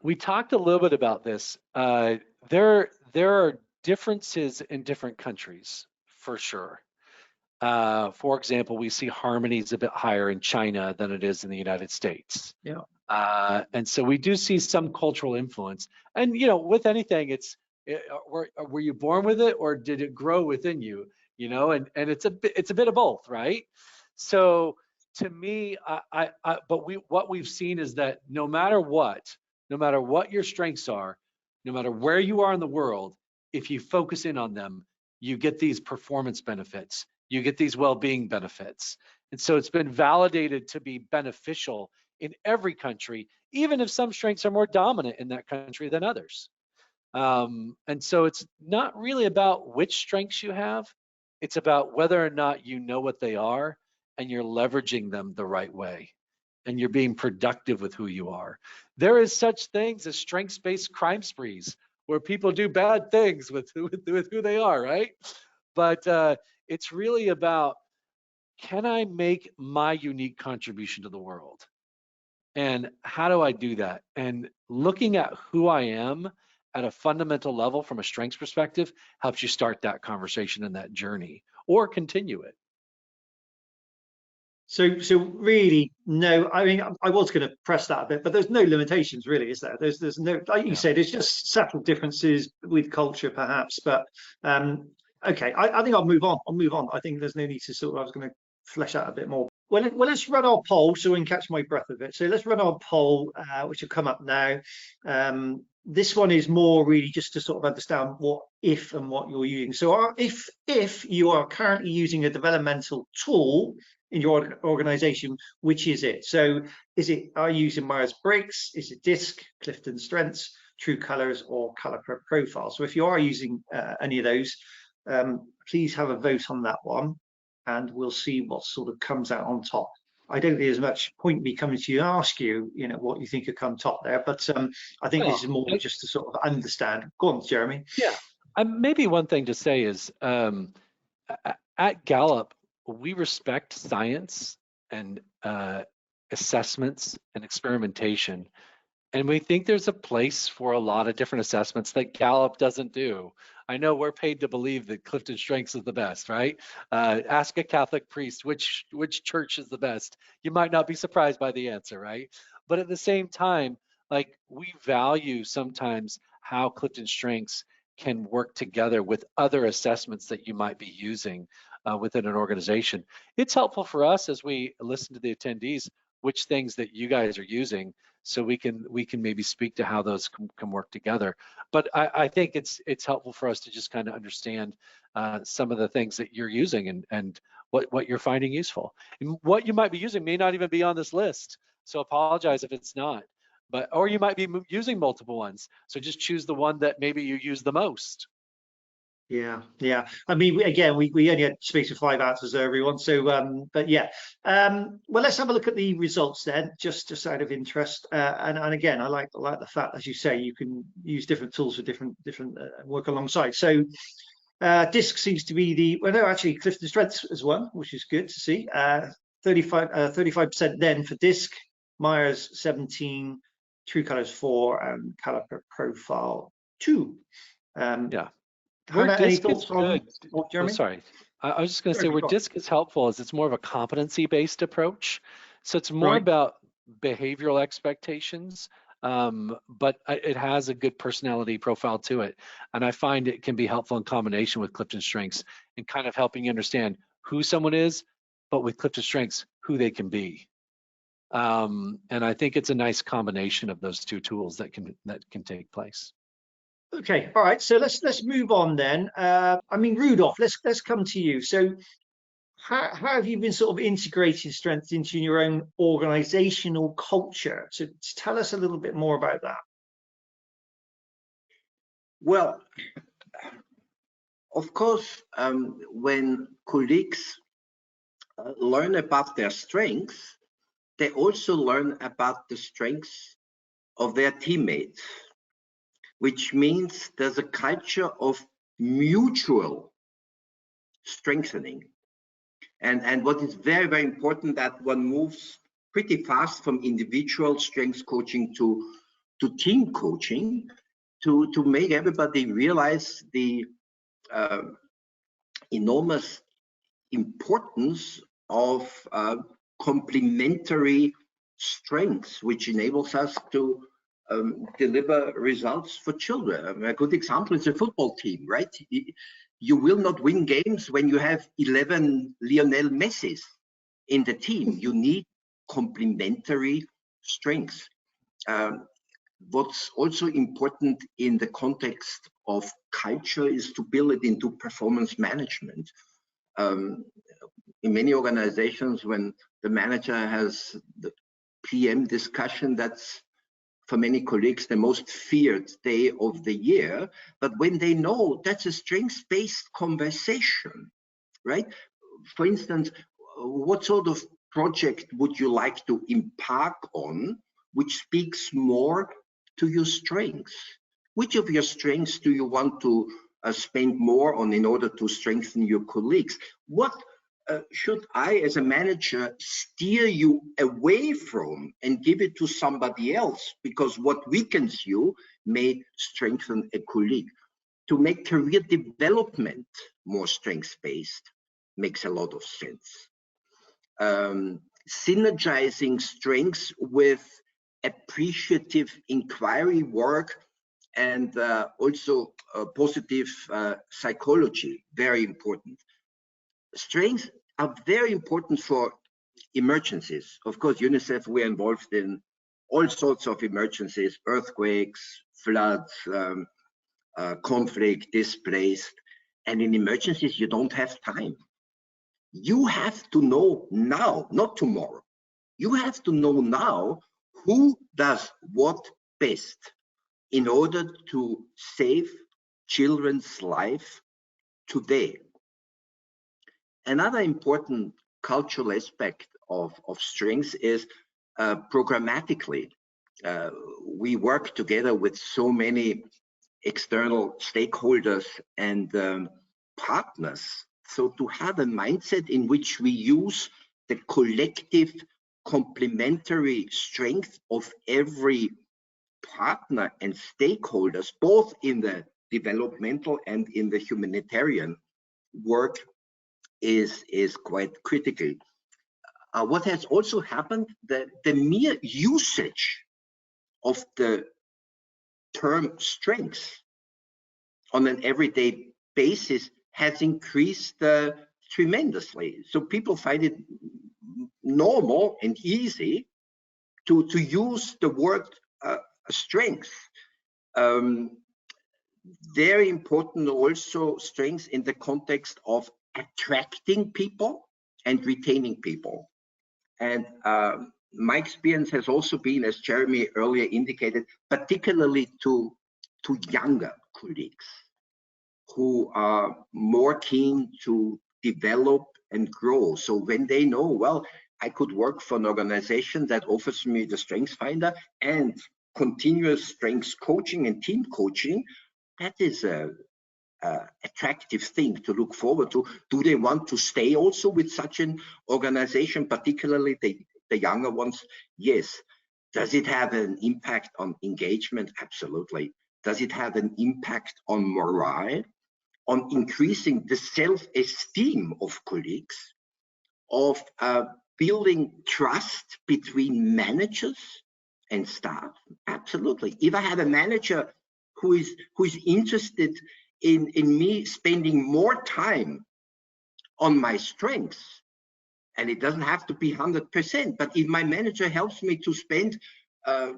We talked a little bit about this. There are differences in different countries, for sure. For example, we see harmony is a bit higher in China than it is in the United States. Yeah. And so we do see some cultural influence. And, you know, with anything, were you born with it or did it grow within you? You know, and it's a bit of both, right? So to me, what we've seen is that no matter what your strengths are, no matter where you are in the world, if you focus in on them, you get these performance benefits, you get these well-being benefits. And so it's been validated to be beneficial in every country, even if some strengths are more dominant in that country than others. And so it's not really about which strengths you have, it's about whether or not you know what they are and you're leveraging them the right way and you're being productive with who you are. There is such things as strengths-based crime sprees where people do bad things with who they are, right? But it's really about, can I make my unique contribution to the world? And how do I do that? And looking at who I am at a fundamental level from a strengths perspective helps you start that conversation and that journey or continue it. So really, no, I mean, I was going to press that a bit, but there's no limitations really, is there? There's no, like you said, it's just subtle differences with culture perhaps, but okay, I think I'll move on. I think there's no need to I was going to flesh out a bit more. Well, let's run our poll so we can catch my breath a bit. So let's run our poll, which will come up now. This one is more really just to sort of understand what if and what you're using. So if you are currently using a developmental tool in your organization, which is it? So are you using Myers-Briggs? Is it DISC, CliftonStrengths, True Colors, or Color Per Profile? So if you are using any of those, please have a vote on that one, and we'll see what sort of comes out on top. I don't think there's much point me coming to you and ask you, you know, what you think could come top there, but I think this is more just to sort of understand. Go on, Jeremy. Yeah, maybe one thing to say is at Gallup, we respect science and assessments and experimentation. And we think there's a place for a lot of different assessments that Gallup doesn't do. I know we're paid to believe that CliftonStrengths is the best, right? Ask a Catholic priest which church is the best. You might not be surprised by the answer, right? But at the same time, like, we value sometimes how CliftonStrengths can work together with other assessments that you might be using within an organization. It's helpful for us as we listen to the attendees which things that you guys are using, so we can maybe speak to how those can work together. But I think it's helpful for us to just kind of understand some of the things that you're using and what you're finding useful. And what you might be using may not even be on this list, so apologize if it's not. Or you might be using multiple ones, so just choose the one that maybe you use the most. Yeah. I mean, again, we only had space for 5 answers there, everyone. So, but yeah. Well, let's have a look at the results then, just out of interest. And again, I like the fact, as you say, you can use different tools for different work alongside. So, DISC seems to be well, no, actually, CliftonStrengths as well, which is good to see. 35% then for DISC, Myers 17, True Colors 4, and Color Per Profile 2. Yeah. Hannah, any thoughts on Jeremy? Sorry, I was just going to say where DISC is helpful is it's more of a competency-based approach. So it's more about behavioral expectations, but it has a good personality profile to it. And I find it can be helpful in combination with CliftonStrengths in kind of helping you understand who someone is, but with CliftonStrengths, who they can be. And I think it's a nice combination of those two tools that can take place. Okay, all right. So let's move on then. I mean, Rudolf, let's come to you. So, how have you been sort of integrating strengths into your own organizational culture? So, tell us a little bit more about that. Well, of course, when colleagues learn about their strengths, they also learn about the strengths of their teammates, which means there's a culture of mutual strengthening. And what is very, very important, that one moves pretty fast from individual strengths coaching to team coaching to make everybody realize the enormous importance of complementary strengths, which enables us to deliver results for children. A good example is a football team, right? You will not win games when you have 11 Lionel Messis in the team. You need complementary strengths. What's also important in the context of culture is to build it into performance management. In many organizations, when the manager has the PM discussion, that's for many colleagues the most feared day of the year. But when they know that's a strengths-based conversation, right? For instance, what sort of project would you like to embark on which speaks more to your strengths? Which of your strengths do you want to spend more on in order to strengthen your colleagues? What should I, as a manager, steer you away from and give it to somebody else? Because what weakens you may strengthen a colleague. To make career development more strengths-based makes a lot of sense. Synergizing strengths with appreciative inquiry work and also positive psychology, very important. Strengths are very important for emergencies. Of course, Unicef, we're involved in all sorts of emergencies, earthquakes, floods, conflict, displaced. And in emergencies, you don't have time. You have to know now, not tomorrow. You have to know now who does what best in order to save children's life today. Another important cultural aspect of strengths is programmatically. We work together with so many external stakeholders and partners. So to have a mindset in which we use the collective complementary strength of every partner and stakeholders, both in the developmental and in the humanitarian work, is quite critical. What has also happened, the mere usage of the term strengths on an everyday basis has increased tremendously. So people find it normal and easy to use the word strength. Very important also strengths in the context of attracting people and retaining people. And my experience has also been, as Jeremie earlier indicated, particularly to younger colleagues who are more keen to develop and grow. So when they know, well, I could work for an organization that offers me the Strengths Finder and continuous strengths coaching and team coaching, that is a attractive thing to look forward to. Do they want to stay also with such an organization, particularly the younger ones? Yes. Does it have an impact on engagement? Absolutely. Does it have an impact on morale, on increasing the self-esteem of colleagues, of building trust between managers and staff? Absolutely. If I have a manager who is interested in me spending more time on my strengths, and it doesn't have to be 100%, but if my manager helps me to spend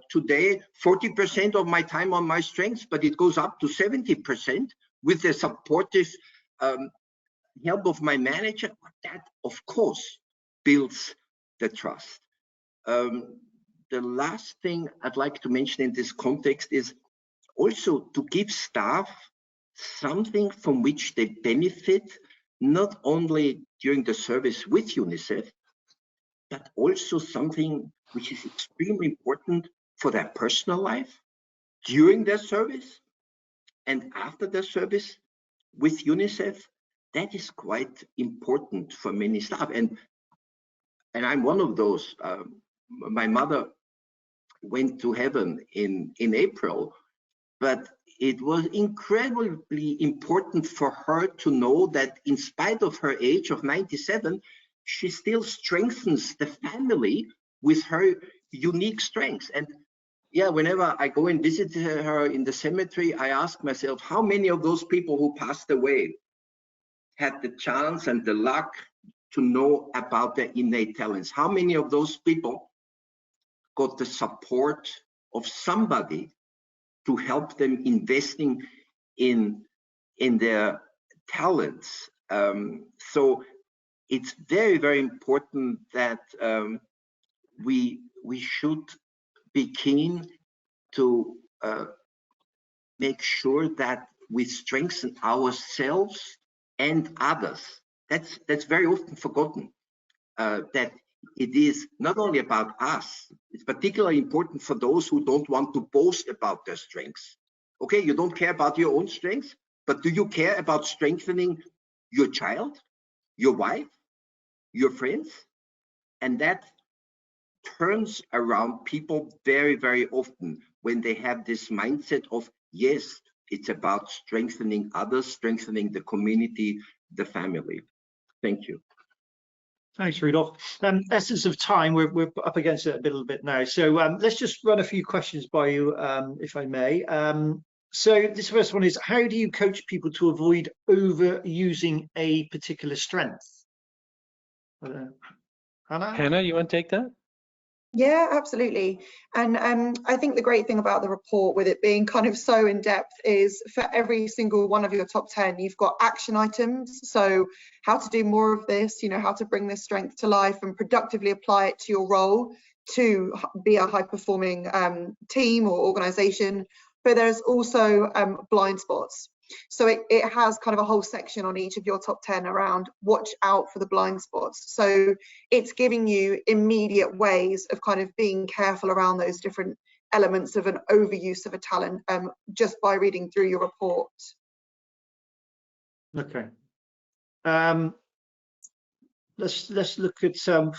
today 40% of my time on my strengths, but it goes up to 70% with the supportive help of my manager, that of course builds the trust. The last thing I'd like to mention in this context is also to give staff something from which they benefit, not only during the service with Unicef, but also something which is extremely important for their personal life, during their service and after their service with Unicef. That is quite important for many staff. And I'm one of those. My mother went to heaven in April, but it was incredibly important for her to know that in spite of her age of 97, she still strengthens the family with her unique strengths. And yeah, whenever I go and visit her in the cemetery, I ask myself, how many of those people who passed away had the chance and the luck to know about their innate talents? How many of those people got the support of somebody to help them investing in their talents? So it's very, very important that we should be keen to make sure that we strengthen ourselves and others. That's very often forgotten, that it is not only about us. It's particularly important for those who don't want to boast about their strengths. Okay, you don't care about your own strengths, but do you care about strengthening your child, your wife, your friends? And that turns around people very, very often when they have this mindset of, yes, it's about strengthening others, strengthening the community, the family. Thank you. Thanks, Rudolf. Essence of time, we're up against it a little bit now. So let's just run a few questions by you, if I may. So this first one is, how do you coach people to avoid overusing a particular strength? Hannah, you want to take that? Yeah, absolutely. And I think the great thing about the report, with it being kind of so in depth, is for every single one of your top 10, you've got action items. So how to do more of this, how to bring this strength to life and productively apply it to your role to be a high performing team or organization. But there's also blind spots. So it has kind of a whole section on each of your top 10 around watch out for the blind spots. So it's giving you immediate ways of kind of being careful around those different elements of an overuse of a talent just by reading through your report. Okay. Let's look at some.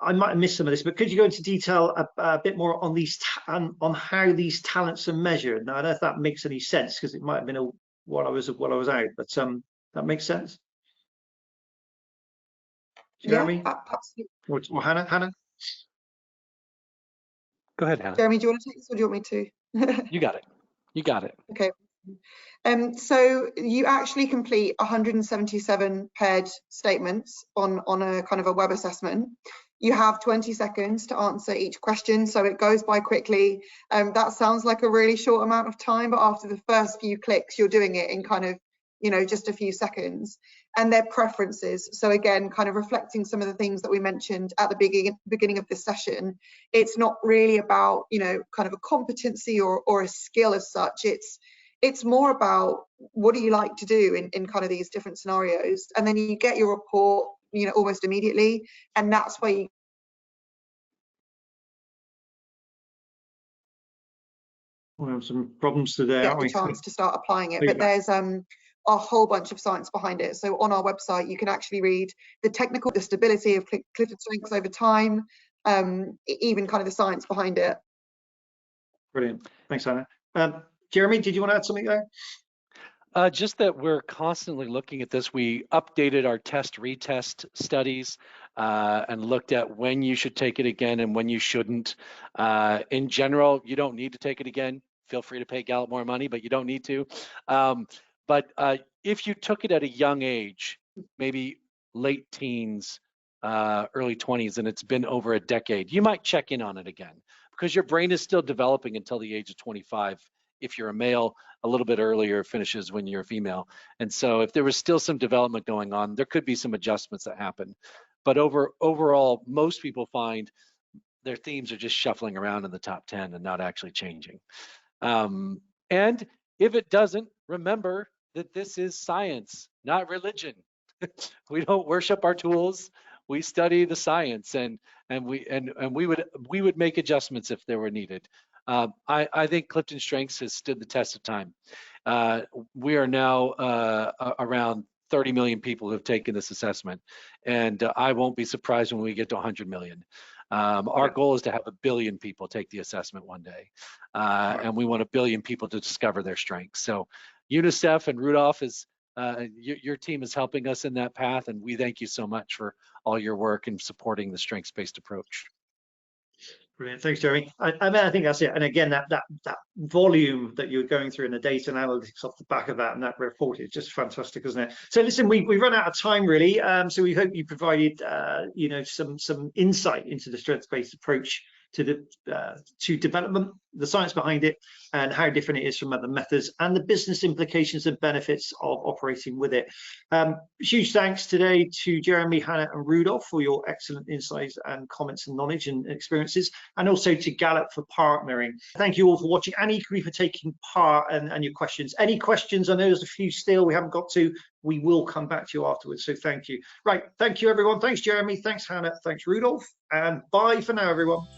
I might have missed some of this, but could you go into detail a bit more on these on how these talents are measured? Now, I don't know if that makes any sense, because it might have been while I was out, but that makes sense. Jeremie? Yeah, absolutely. Or Hannah? Go ahead, Hannah. Jeremie, do you want to take this, or do you want me to? You got it. You got it. Okay. So you actually complete 177 paired statements on a kind of a web assessment. You have 20 seconds to answer each question, so it goes by quickly. That sounds like a really short amount of time, but after the first few clicks, you're doing it in kind of, just a few seconds. And their preferences. So again, kind of reflecting some of the things that we mentioned at the beginning of this session. It's not really about, kind of a competency or a skill as such. It's more about what do you like to do in kind of these different scenarios, and then you get your report, almost immediately, and that's where you have some problems today, get the chance to start applying it. But there's a whole bunch of science behind it. So on our website, you can actually read the stability of CliftonStrengths over time, even kind of the science behind it. Brilliant. Thanks, Hannah. Jeremie, did you want to add something there? Just that we're constantly looking at this. We updated our retest studies and looked at when you should take it again and when you shouldn't. In general, you don't need to take it again. Feel free to pay Gallup more money, but you don't need to. But if you took it at a young age, maybe late teens, early 20s, and it's been over a decade, you might check in on it again, because your brain is still developing until the age of 25. If you're a male, a little bit earlier finishes when you're a female. And so if there was still some development going on, there could be some adjustments that happen. But overall, most people find their themes are just shuffling around in the top 10 and not actually changing. And if it doesn't, remember that this is science, not religion. We don't worship our tools. We study the science, and we would make adjustments if they were needed. I think CliftonStrengths has stood the test of time. We are now around 30 million people who have taken this assessment, and I won't be surprised when we get to 100 million. Our goal is to have 1 billion people take the assessment one day, and we want 1 billion people to discover their strengths. So Unicef and Rudolf your team is helping us in that path, and we thank you so much for all your work in supporting the strengths-based approach. Brilliant. Thanks, Jeremy. I mean, I think that's it. And again, that volume that you're going through in the data and analytics off the back of that and that report is just fantastic, isn't it? So listen, we run out of time really. So we hope you provided you know, some insight into the strengths-based approach to development, the science behind it, and how different it is from other methods, and the business implications and benefits of operating with it. Huge thanks today to Jeremie, Hannah, and Rudolf for your excellent insights and comments and knowledge and experiences, and also to Gallup for partnering. Thank you all for watching and equally for taking part and your questions. Any questions? I know there's a few still we haven't got to. We will come back to you afterwards, so thank you. Right, thank you everyone. Thanks Jeremie, thanks Hannah, thanks Rudolf, and bye for now everyone.